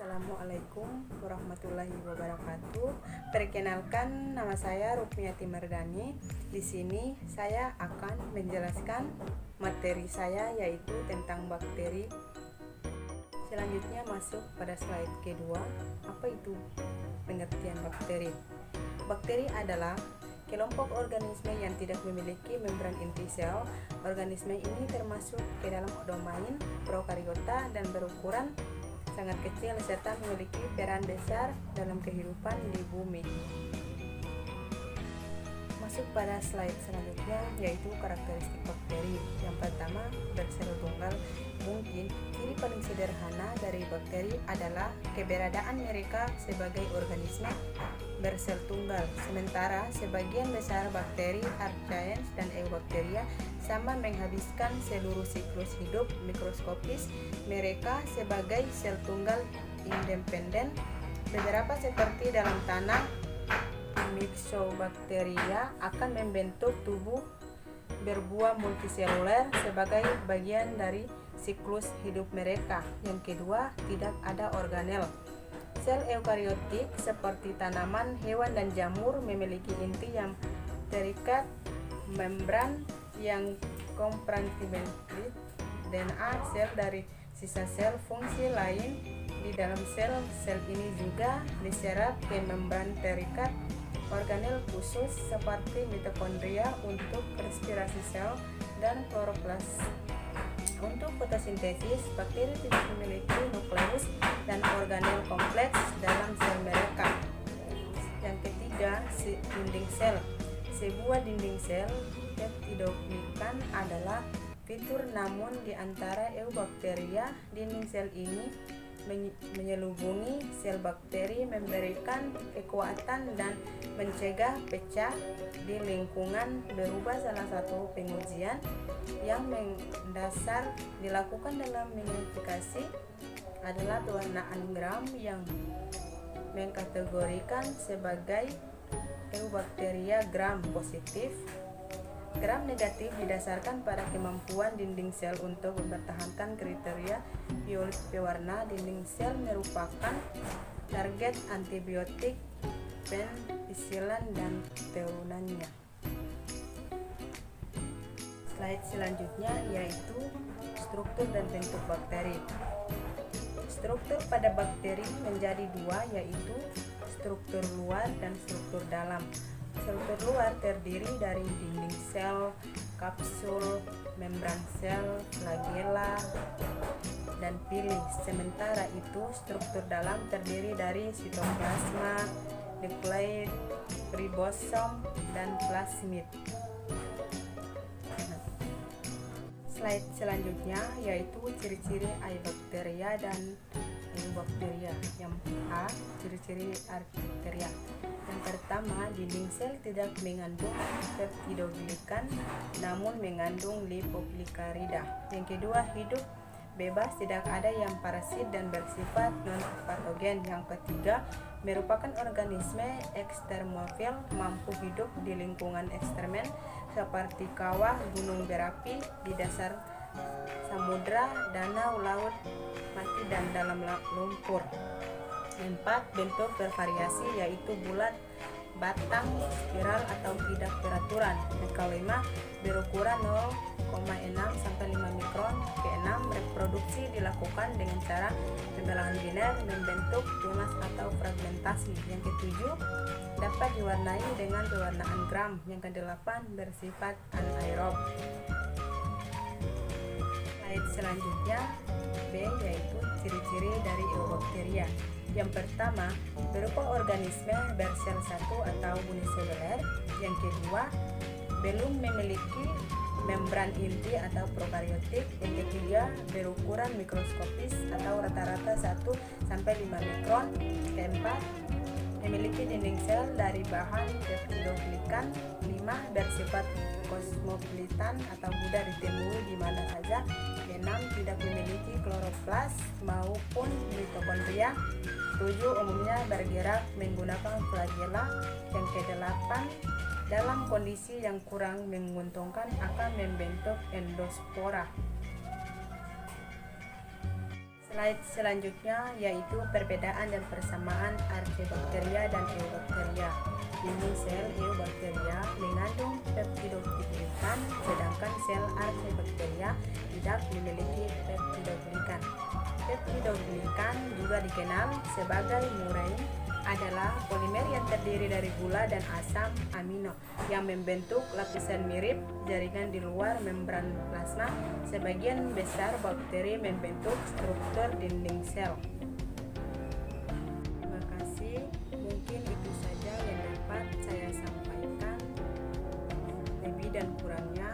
Assalamualaikum warahmatullahi wabarakatuh. Perkenalkan, nama saya Rukmiyati Mardani. Di sini saya akan menjelaskan materi saya, yaitu tentang bakteri. Selanjutnya masuk pada slide kedua. Apa itu pengertian bakteri? Bakteri adalah kelompok organisme yang tidak memiliki membran inti sel. Organisme ini termasuk ke dalam domain prokariota dan berukuran sangat kecil serta memiliki peran besar dalam kehidupan di bumi. Masuk pada slide selanjutnya, yaitu karakteristik bakteri. Yang pertama, bersel tunggal. Mungkin ciri paling sederhana dari bakteri adalah keberadaan mereka sebagai organisme bersel tunggal. Sementara sebagian besar bakteri, archaeans dan eubakteria sama menghabiskan seluruh siklus hidup mikroskopis mereka sebagai sel tunggal independen. Beberapa seperti dalam tanah, Myxobacteria akan membentuk tubuh berbuah multiseluler sebagai bagian dari siklus hidup mereka. Yang kedua, tidak ada organel. Sel eukariotik seperti tanaman, hewan, dan jamur memiliki inti yang terikat, membran yang kompartimented, DNA sel dari sisa sel. Fungsi lain di dalam sel ini juga diserap ke membran terikat. Organel khusus seperti mitokondria untuk respirasi sel dan kloroplas. Untuk fotosintesis, bakteri tidak memiliki nukleus dan organel kompleks dalam sel mereka. Yang ketiga, dinding sel. Sebuah dinding sel peptidoglikan adalah fitur, namun di antara eubakteria, dinding sel ini menyelubungi sel bakteri, memberikan kekuatan dan mencegah pecah di lingkungan. Berubah salah satu pengujian yang mendasar dilakukan dalam minifikasi adalah pewarnaan Gram yang mengkategorikan sebagai eubakteria Gram positif. Gram negatif didasarkan pada kemampuan dinding sel untuk mempertahankan kriteria biologis pewarna. Dinding sel merupakan target antibiotik, penisilan, dan turunannya. Slide selanjutnya yaitu struktur dan bentuk bakteri. Struktur pada bakteri menjadi dua, yaitu struktur luar dan struktur dalam. Struktur luar terdiri dari dinding sel, kapsul, membran sel, flagella, dan pili. Sementara itu, struktur dalam terdiri dari sitoplasma, nukleid, ribosom, dan plasmid. Slide selanjutnya yaitu ciri-ciri Eibacteria dan Eubacteria. Yang A, ciri-ciri Archaea. Yang pertama, dinding sel tidak mengandung peptidoglikan namun mengandung lipoglicarida. Yang kedua, hidup bebas, tidak ada yang parasit dan bersifat non-patogen. Yang ketiga, merupakan organisme ekstermofil, mampu hidup di lingkungan ekstremen seperti kawah, gunung berapi, di dasar samudra, danau, laut mati, dan dalam lumpur. 4. Bentuk bervariasi, yaitu bulat, batang, spiral, atau tidak beraturan. Yang kelima, berukuran 0,6 sampai 5 mikron. Keenam, reproduksi dilakukan dengan cara pembelahan biner, membentuk tunas atau fragmentasi. Yang ketujuh, dapat diwarnai dengan pewarnaan Gram. Yang kedelapan, bersifat anaerob. Slide selanjutnya B, yaitu ciri-ciri dari eubakteria. Yang pertama, berupa organisme bersel satu atau uniseluler. Yang kedua, belum memiliki membran inti atau prokariotik. Yang ketiga, berukuran mikroskopis atau rata-rata 1 sampai 5 mikron. Keempat, memiliki dinding sel dari bahan peptidoglikan. 5. Bersifat kosmopolitan atau mudah ditemui di mana saja. 6. Tidak memiliki kloroplas maupun mitokondria. 7. Umumnya bergerak menggunakan flagella. Yang ke-8, dalam kondisi yang kurang menguntungkan akan membentuk endospora. Slide selanjutnya yaitu perbedaan dan persamaan archaebacteria dan eubacteria. Ini sel eubacteria mengandung peptidoglikan, sedangkan sel archaebacteria tidak memiliki peptidoglikan. Peptidoglikan juga dikenal sebagai murein, adalah polimer yang terdiri dari gula dan asam amino yang membentuk lapisan mirip jaringan di luar membran plasma. Sebagian besar bakteri membentuk struktur dinding sel. Terima kasih, mungkin itu saja yang dapat saya sampaikan. Lebih dan kurangnya